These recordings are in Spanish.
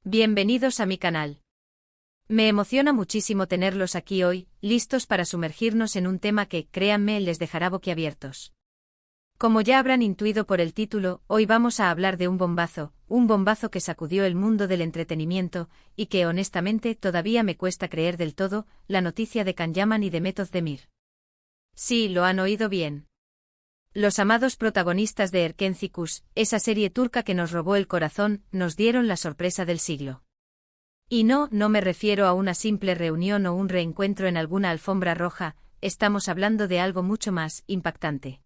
Bienvenidos a mi canal. Me emociona muchísimo tenerlos aquí hoy, listos para sumergirnos en un tema que, créanme, les dejará boquiabiertos. Como ya habrán intuido por el título, hoy vamos a hablar de un bombazo que sacudió el mundo del entretenimiento, y que honestamente todavía me cuesta creer del todo, la noticia de Can Yaman y Demet Özdemir. Sí, lo han oído bien. Los amados protagonistas de Erkenci, esa serie turca que nos robó el corazón, nos dieron la sorpresa del siglo. Y no me refiero a una simple reunión o un reencuentro en alguna alfombra roja, estamos hablando de algo mucho más impactante.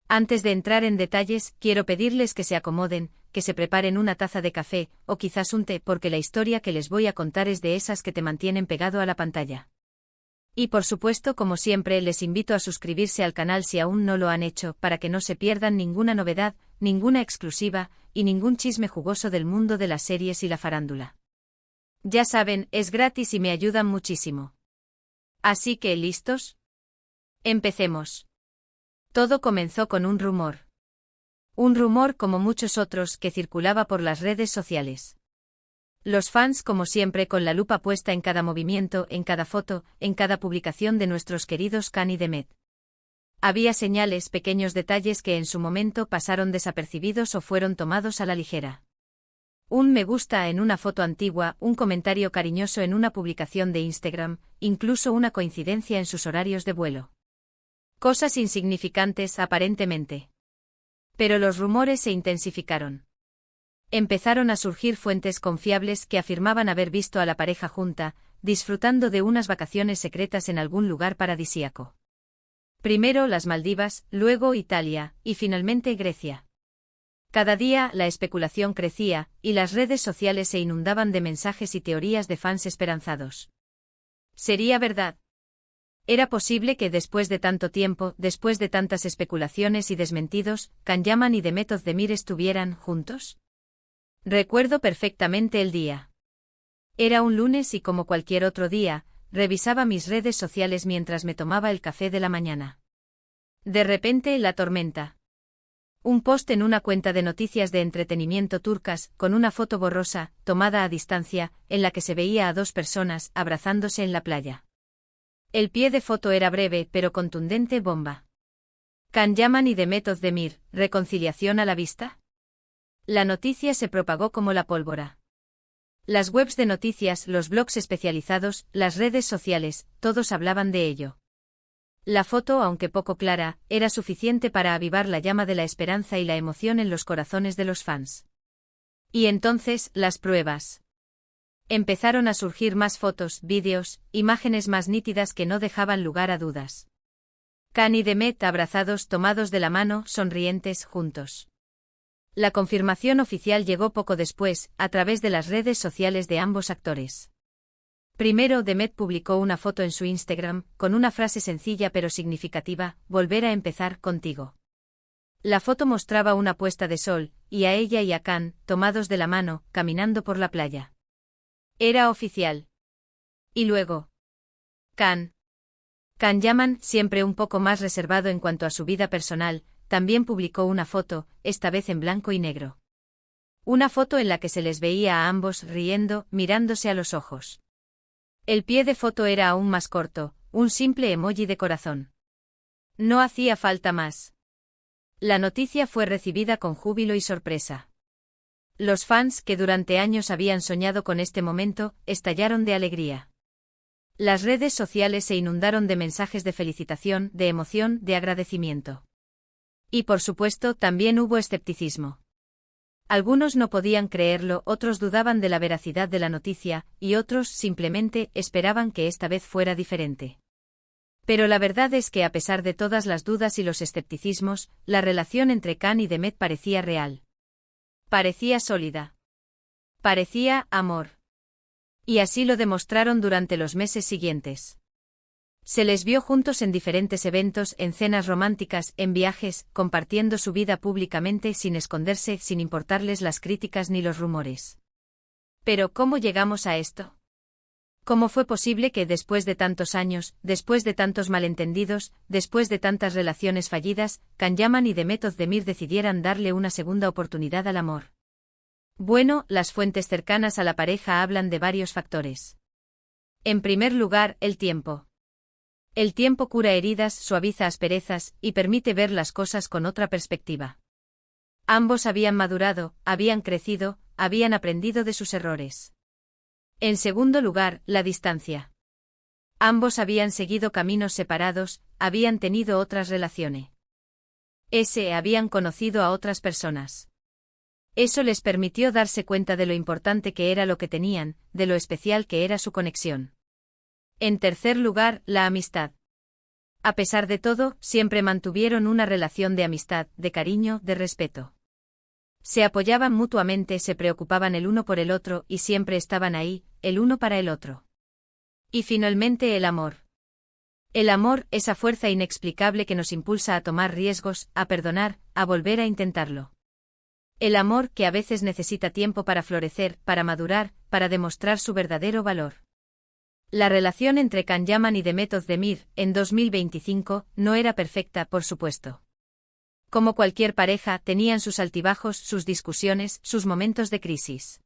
Antes de entrar en detalles, quiero pedirles que se acomoden, que se preparen una taza de café, o quizás un té, porque la historia que les voy a contar es de esas que te mantienen pegado a la pantalla. Y por supuesto, como siempre, les invito a suscribirse al canal si aún no lo han hecho, para que no se pierdan ninguna novedad, ninguna exclusiva, y ningún chisme jugoso del mundo de las series y la farándula. Ya saben, es gratis y me ayudan muchísimo. Así que, ¿listos? Empecemos. Todo comenzó con un rumor. Un rumor como muchos otros que circulaba por las redes sociales. Los fans, como siempre, con la lupa puesta en cada movimiento, en cada foto, en cada publicación de nuestros queridos Can y Demet. Había señales, pequeños detalles que en su momento pasaron desapercibidos o fueron tomados a la ligera. Un me gusta en una foto antigua, un comentario cariñoso en una publicación de Instagram, incluso una coincidencia en sus horarios de vuelo. Cosas insignificantes, aparentemente. Pero los rumores se intensificaron. Empezaron a surgir fuentes confiables que afirmaban haber visto a la pareja junta, disfrutando de unas vacaciones secretas en algún lugar paradisíaco. Primero las Maldivas, luego Italia, y finalmente Grecia. Cada día la especulación crecía, y las redes sociales se inundaban de mensajes y teorías de fans esperanzados. ¿Sería verdad? ¿Era posible que después de tanto tiempo, después de tantas especulaciones y desmentidos, Can Yaman y Demet Özdemir estuvieran juntos? Recuerdo perfectamente el día. Era un lunes y como cualquier otro día, revisaba mis redes sociales mientras me tomaba el café de la mañana. De repente, la tormenta. Un post en una cuenta de noticias de entretenimiento turcas, con una foto borrosa, tomada a distancia, en la que se veía a dos personas abrazándose en la playa. El pie de foto era breve pero contundente: bomba. Can Yaman y Demet Özdemir, ¿reconciliación a la vista? La noticia se propagó como la pólvora. Las webs de noticias, los blogs especializados, las redes sociales, todos hablaban de ello. La foto, aunque poco clara, era suficiente para avivar la llama de la esperanza y la emoción en los corazones de los fans. Y entonces, las pruebas. Empezaron a surgir más fotos, vídeos, imágenes más nítidas que no dejaban lugar a dudas. Can y Demet abrazados, tomados de la mano, sonrientes, juntos. La confirmación oficial llegó poco después, a través de las redes sociales de ambos actores. Primero, Demet publicó una foto en su Instagram, con una frase sencilla pero significativa: volver a empezar contigo. La foto mostraba una puesta de sol, y a ella y a Can, tomados de la mano, caminando por la playa. Era oficial. Y luego. Can Yaman, siempre un poco más reservado en cuanto a su vida personal, también publicó una foto, esta vez en blanco y negro. Una foto en la que se les veía a ambos riendo, mirándose a los ojos. El pie de foto era aún más corto, un simple emoji de corazón. No hacía falta más. La noticia fue recibida con júbilo y sorpresa. Los fans, que durante años habían soñado con este momento, estallaron de alegría. Las redes sociales se inundaron de mensajes de felicitación, de emoción, de agradecimiento. Y por supuesto, también hubo escepticismo. Algunos no podían creerlo, otros dudaban de la veracidad de la noticia, y otros simplemente esperaban que esta vez fuera diferente. Pero la verdad es que a pesar de todas las dudas y los escepticismos, la relación entre Can y Demet parecía real. Parecía sólida. Parecía amor. Y así lo demostraron durante los meses siguientes. Se les vio juntos en diferentes eventos, en cenas románticas, en viajes, compartiendo su vida públicamente sin esconderse, sin importarles las críticas ni los rumores. Pero ¿cómo llegamos a esto? ¿Cómo fue posible que después de tantos años, después de tantos malentendidos, después de tantas relaciones fallidas, Can Yaman y Demet Özdemir decidieran darle una segunda oportunidad al amor? Bueno, las fuentes cercanas a la pareja hablan de varios factores. En primer lugar, el tiempo. El tiempo cura heridas, suaviza asperezas y permite ver las cosas con otra perspectiva. Ambos habían madurado, habían crecido, habían aprendido de sus errores. En segundo lugar, la distancia. Ambos habían seguido caminos separados, habían tenido otras relaciones. Habían conocido a otras personas. Eso les permitió darse cuenta de lo importante que era lo que tenían, de lo especial que era su conexión. En tercer lugar, la amistad. A pesar de todo, siempre mantuvieron una relación de amistad, de cariño, de respeto. Se apoyaban mutuamente, se preocupaban el uno por el otro y siempre estaban ahí, el uno para el otro. Y finalmente el amor. El amor, esa fuerza inexplicable que nos impulsa a tomar riesgos, a perdonar, a volver a intentarlo. El amor que a veces necesita tiempo para florecer, para madurar, para demostrar su verdadero valor. La relación entre Can Yaman y Demet Özdemir, en 2025, no era perfecta, por supuesto. Como cualquier pareja, tenían sus altibajos, sus discusiones, sus momentos de crisis.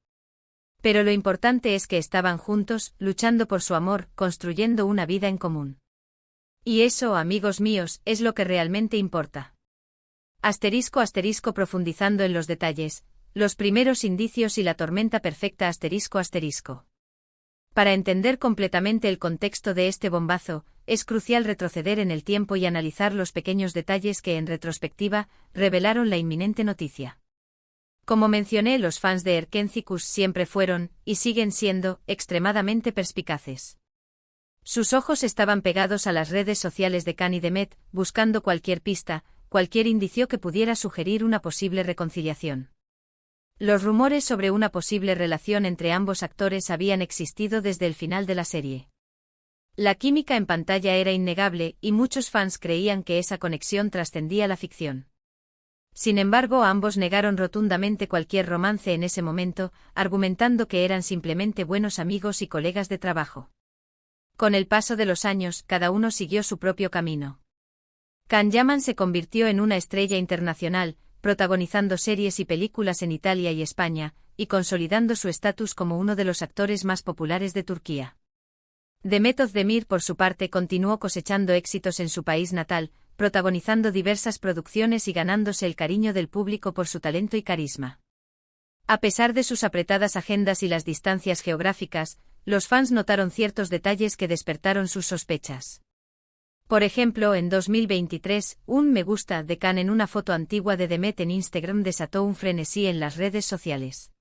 Pero lo importante es que estaban juntos, luchando por su amor, construyendo una vida en común. Y eso, amigos míos, es lo que realmente importa. *** Profundizando en los detalles, los primeros indicios y la tormenta perfecta ***. Para entender completamente el contexto de este bombazo, es crucial retroceder en el tiempo y analizar los pequeños detalles que en retrospectiva, revelaron la inminente noticia. Como mencioné, los fans de Erkenci Kuş siempre fueron, y siguen siendo, extremadamente perspicaces. Sus ojos estaban pegados a las redes sociales de Can y Demet, buscando cualquier pista, cualquier indicio que pudiera sugerir una posible reconciliación. Los rumores sobre una posible relación entre ambos actores habían existido desde el final de la serie. La química en pantalla era innegable y muchos fans creían que esa conexión trascendía la ficción. Sin embargo, ambos negaron rotundamente cualquier romance en ese momento, argumentando que eran simplemente buenos amigos y colegas de trabajo. Con el paso de los años, cada uno siguió su propio camino. Can Yaman se convirtió en una estrella internacional, protagonizando series y películas en Italia y España, y consolidando su estatus como uno de los actores más populares de Turquía. Demet Özdemir, por su parte, continuó cosechando éxitos en su país natal, protagonizando diversas producciones y ganándose el cariño del público por su talento y carisma. A pesar de sus apretadas agendas y las distancias geográficas, los fans notaron ciertos detalles que despertaron sus sospechas. Por ejemplo, en 2023, un me gusta de Can en una foto antigua de Demet en Instagram desató un frenesí en las redes sociales.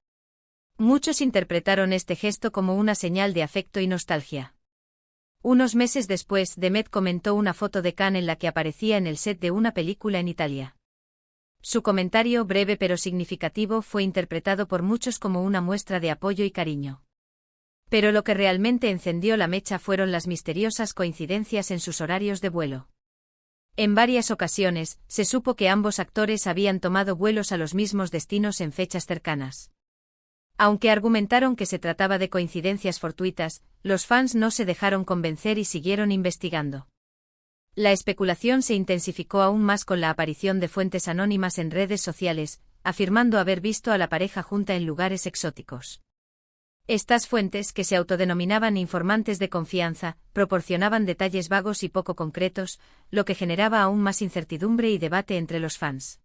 Muchos interpretaron este gesto como una señal de afecto y nostalgia. Unos meses después, Demet comentó una foto de Can en la que aparecía en el set de una película en Italia. Su comentario, breve pero significativo, fue interpretado por muchos como una muestra de apoyo y cariño. Pero lo que realmente encendió la mecha fueron las misteriosas coincidencias en sus horarios de vuelo. En varias ocasiones, se supo que ambos actores habían tomado vuelos a los mismos destinos en fechas cercanas. Aunque argumentaron que se trataba de coincidencias fortuitas, los fans no se dejaron convencer y siguieron investigando. La especulación se intensificó aún más con la aparición de fuentes anónimas en redes sociales, afirmando haber visto a la pareja junta en lugares exóticos. Estas fuentes, que se autodenominaban informantes de confianza, proporcionaban detalles vagos y poco concretos, lo que generaba aún más incertidumbre y debate entre los fans.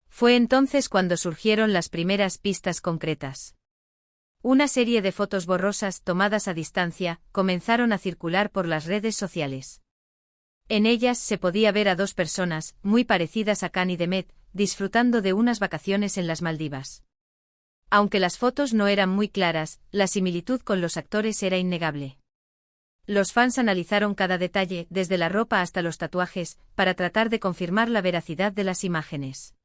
Fue entonces cuando surgieron las primeras pistas concretas. Una serie de fotos borrosas tomadas a distancia comenzaron a circular por las redes sociales. En ellas se podía ver a dos personas, muy parecidas a Can y Demet, disfrutando de unas vacaciones en las Maldivas. Aunque las fotos no eran muy claras, la similitud con los actores era innegable. Los fans analizaron cada detalle, desde la ropa hasta los tatuajes, para tratar de confirmar la veracidad de las imágenes.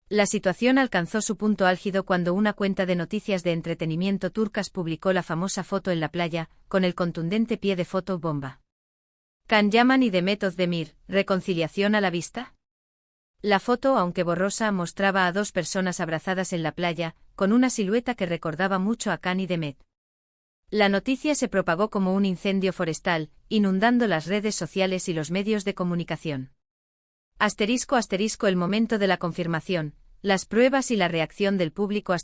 La situación alcanzó su punto álgido cuando una cuenta de noticias de entretenimiento turcas publicó la famosa foto en la playa, con el contundente pie de foto bomba. Can Yaman y Demet Özdemir, ¿reconciliación a la vista? La foto, aunque borrosa, mostraba a dos personas abrazadas en la playa, con una silueta que recordaba mucho a Can y Demet. La noticia se propagó como un incendio forestal, inundando las redes sociales y los medios de comunicación. ***, el momento de la confirmación. las pruebas y la reacción del público ***.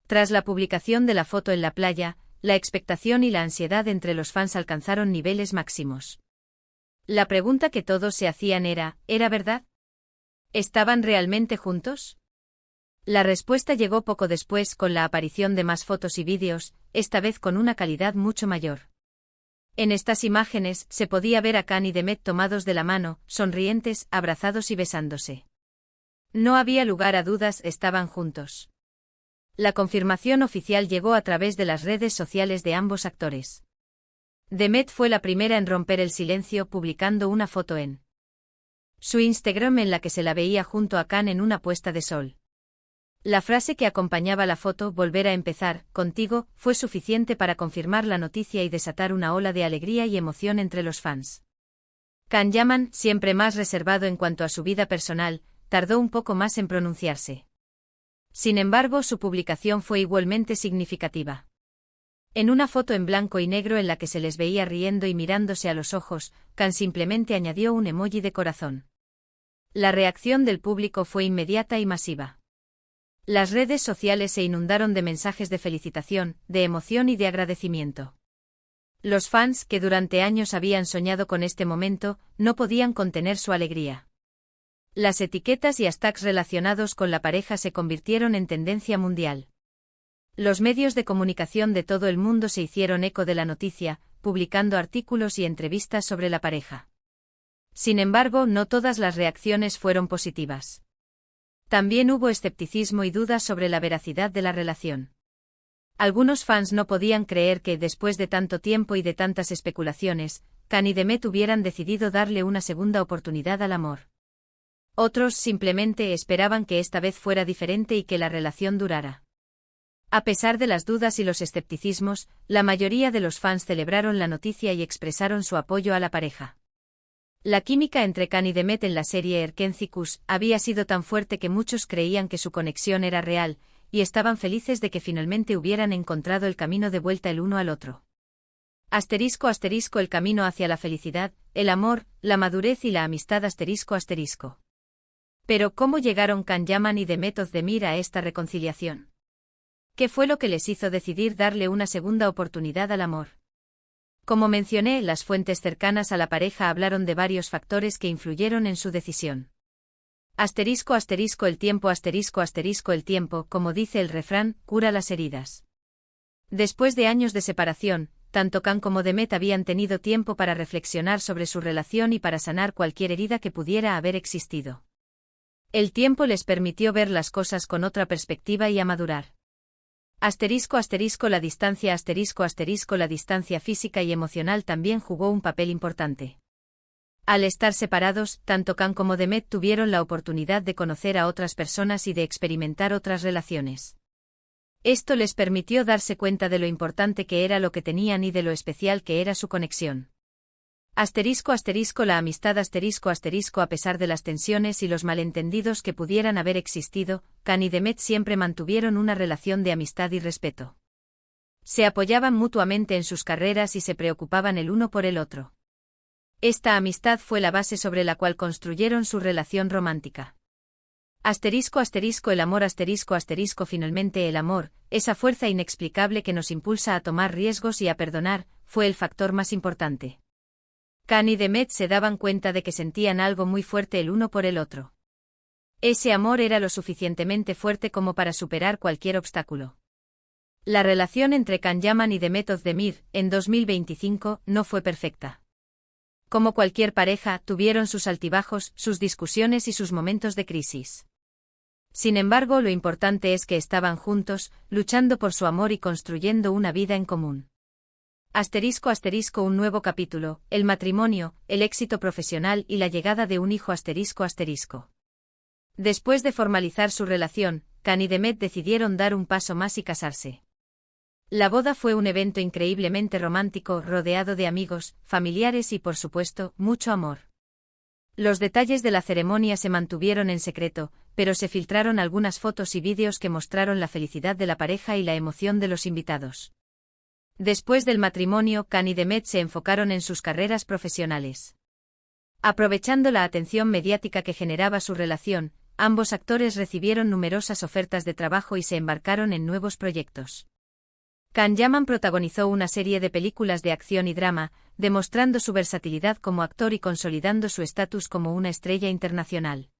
Tras la publicación de la foto en la playa, la expectación y la ansiedad entre los fans alcanzaron niveles máximos. La pregunta que todos se hacían ¿era verdad? ¿Estaban realmente juntos? La respuesta llegó poco después con la aparición de más fotos y vídeos, esta vez con una calidad mucho mayor. En estas imágenes se podía ver a Khan y Demet tomados de la mano, sonrientes, abrazados y besándose. No había lugar a dudas, estaban juntos. La confirmación oficial llegó a través de las redes sociales de ambos actores. Demet fue la primera en romper el silencio publicando una foto en su Instagram en la que se la veía junto a Khan en una puesta de sol. La frase que acompañaba la foto, volver a empezar, contigo, fue suficiente para confirmar la noticia y desatar una ola de alegría y emoción entre los fans. Can Yaman, siempre más reservado en cuanto a su vida personal, tardó un poco más en pronunciarse. Sin embargo, su publicación fue igualmente significativa. En una foto en blanco y negro en la que se les veía riendo y mirándose a los ojos, Can simplemente añadió un emoji de corazón. La reacción del público fue inmediata y masiva. Las redes sociales se inundaron de mensajes de felicitación, de emoción y de agradecimiento. Los fans, que durante años habían soñado con este momento, no podían contener su alegría. Las etiquetas y hashtags relacionados con la pareja se convirtieron en tendencia mundial. Los medios de comunicación de todo el mundo se hicieron eco de la noticia, publicando artículos y entrevistas sobre la pareja. Sin embargo, no todas las reacciones fueron positivas. También hubo escepticismo y dudas sobre la veracidad de la relación. Algunos fans no podían creer que, después de tanto tiempo y de tantas especulaciones, Can y Demet hubieran decidido darle una segunda oportunidad al amor. Otros simplemente esperaban que esta vez fuera diferente y que la relación durara. A pesar de las dudas y los escepticismos, la mayoría de los fans celebraron la noticia y expresaron su apoyo a la pareja. La química entre Can y Demet en la serie Erkencikus había sido tan fuerte que muchos creían que su conexión era real, y estaban felices de que finalmente hubieran encontrado el camino de vuelta el uno al otro. ***, el camino hacia la felicidad, el amor, la madurez y la amistad ***. Pero ¿cómo llegaron Can Yaman y Demet Özdemir a esta reconciliación? ¿Qué fue lo que les hizo decidir darle una segunda oportunidad al amor? Como mencioné, las fuentes cercanas a la pareja hablaron de varios factores que influyeron en su decisión. El tiempo el tiempo, como dice el refrán, cura las heridas. Después de años de separación, tanto Can como Demet habían tenido tiempo para reflexionar sobre su relación y para sanar cualquier herida que pudiera haber existido. El tiempo les permitió ver las cosas con otra perspectiva y a madurar. La distancia la distancia física y emocional también jugó un papel importante. Al estar separados, tanto Can como Demet tuvieron la oportunidad de conocer a otras personas y de experimentar otras relaciones. Esto les permitió darse cuenta de lo importante que era lo que tenían y de lo especial que era su conexión. La amistad a pesar de las tensiones y los malentendidos que pudieran haber existido, Can y Demet siempre mantuvieron una relación de amistad y respeto. Se apoyaban mutuamente en sus carreras y se preocupaban el uno por el otro. Esta amistad fue la base sobre la cual construyeron su relación romántica. El amor finalmente el amor, esa fuerza inexplicable que nos impulsa a tomar riesgos y a perdonar, fue el factor más importante. Can y Demet se daban cuenta de que sentían algo muy fuerte el uno por el otro. Ese amor era lo suficientemente fuerte como para superar cualquier obstáculo. La relación entre Can Yaman y Demet Özdemir, en 2025, no fue perfecta. Como cualquier pareja, tuvieron sus altibajos, sus discusiones y sus momentos de crisis. Sin embargo, lo importante es que estaban juntos, luchando por su amor y construyendo una vida en común. Un nuevo capítulo, el matrimonio, el éxito profesional y la llegada de un hijo Después de formalizar su relación, Can y Demet decidieron dar un paso más y casarse. La boda fue un evento increíblemente romántico, rodeado de amigos, familiares y, por supuesto, mucho amor. Los detalles de la ceremonia se mantuvieron en secreto, pero se filtraron algunas fotos y vídeos que mostraron la felicidad de la pareja y la emoción de los invitados. Después del matrimonio, Can y Demet se enfocaron en sus carreras profesionales. Aprovechando la atención mediática que generaba su relación, ambos actores recibieron numerosas ofertas de trabajo y se embarcaron en nuevos proyectos. Can Yaman protagonizó una serie de películas de acción y drama, demostrando su versatilidad como actor y consolidando su estatus como una estrella internacional.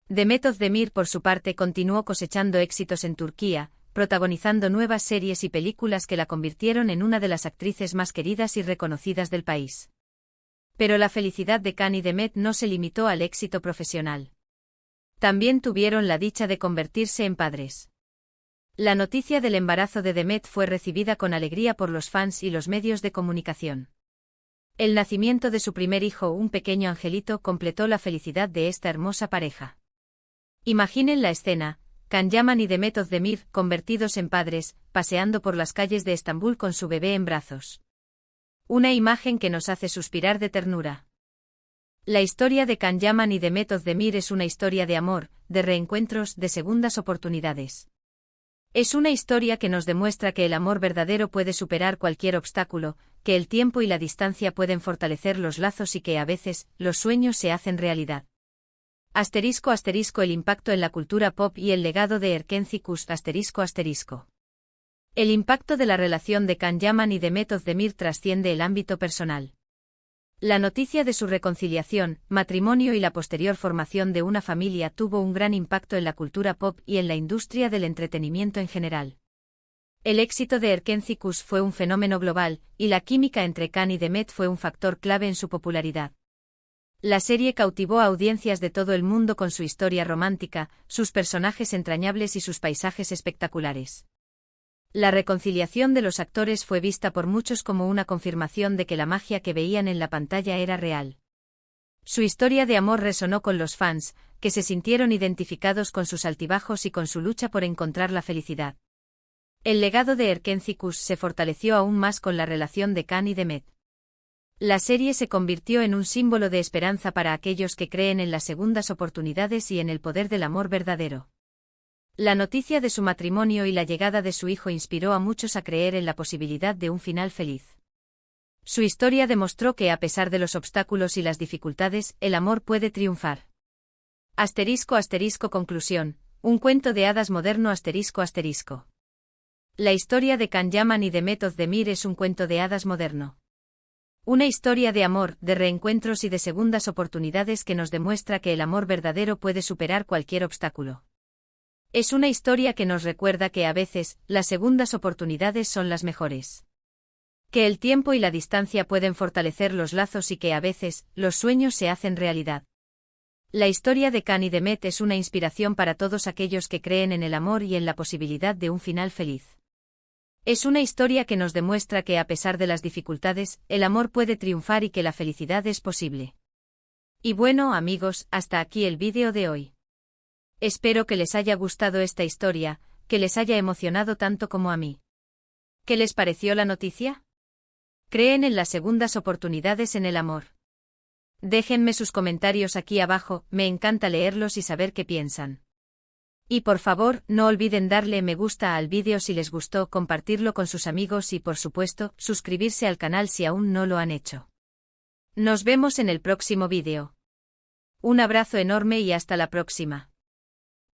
Demet Özdemir, por su parte, continuó cosechando éxitos en Turquía, protagonizando nuevas series y películas que la convirtieron en una de las actrices más queridas y reconocidas del país. Pero la felicidad de Can y Demet no se limitó al éxito profesional. También tuvieron la dicha de convertirse en padres. La noticia del embarazo de Demet fue recibida con alegría por los fans y los medios de comunicación. El nacimiento de su primer hijo, un pequeño angelito, completó la felicidad de esta hermosa pareja. Imaginen la escena: Can Yaman y Demet Özdemir, convertidos en padres, paseando por las calles de Estambul con su bebé en brazos. Una imagen que nos hace suspirar de ternura. La historia de Can Yaman y Demet Özdemir es una historia de amor, de reencuentros, de segundas oportunidades. Es una historia que nos demuestra que el amor verdadero puede superar cualquier obstáculo, que el tiempo y la distancia pueden fortalecer los lazos y que a veces, los sueños se hacen realidad. *** El impacto en la cultura pop y el legado de Erken Cikus. *** El impacto de la relación de Can Yaman y Demet Özdemir trasciende el ámbito personal. La noticia de su reconciliación, matrimonio y la posterior formación de una familia tuvo un gran impacto en la cultura pop y en la industria del entretenimiento en general. El éxito de Erken Cikus fue un fenómeno global, y la química entre Can y Demet fue un factor clave en su popularidad. La serie cautivó a audiencias de todo el mundo con su historia romántica, sus personajes entrañables y sus paisajes espectaculares. La reconciliación de los actores fue vista por muchos como una confirmación de que la magia que veían en la pantalla era real. Su historia de amor resonó con los fans, que se sintieron identificados con sus altibajos y con su lucha por encontrar la felicidad. El legado de Erken Cikus se fortaleció aún más con la relación de Can y Demet. La serie se convirtió en un símbolo de esperanza para aquellos que creen en las segundas oportunidades y en el poder del amor verdadero. La noticia de su matrimonio y la llegada de su hijo inspiró a muchos a creer en la posibilidad de un final feliz. Su historia demostró que, a pesar de los obstáculos y las dificultades, el amor puede triunfar. *** Conclusión: un cuento de hadas moderno. *** La historia de Can Yaman y Demet Özdemir es un cuento de hadas moderno. Una historia de amor, de reencuentros y de segundas oportunidades que nos demuestra que el amor verdadero puede superar cualquier obstáculo. Es una historia que nos recuerda que a veces, las segundas oportunidades son las mejores. Que el tiempo y la distancia pueden fortalecer los lazos y que a veces, los sueños se hacen realidad. La historia de Can y Demet es una inspiración para todos aquellos que creen en el amor y en la posibilidad de un final feliz. Es una historia que nos demuestra que, a pesar de las dificultades, el amor puede triunfar y que la felicidad es posible. Y bueno, amigos, hasta aquí el vídeo de hoy. Espero que les haya gustado esta historia, que les haya emocionado tanto como a mí. ¿Qué les pareció la noticia? ¿Creen en las segundas oportunidades en el amor? Déjenme sus comentarios aquí abajo, me encanta leerlos y saber qué piensan. Y por favor, no olviden darle me gusta al vídeo si les gustó, compartirlo con sus amigos y, por supuesto, suscribirse al canal si aún no lo han hecho. Nos vemos en el próximo vídeo. Un abrazo enorme y hasta la próxima.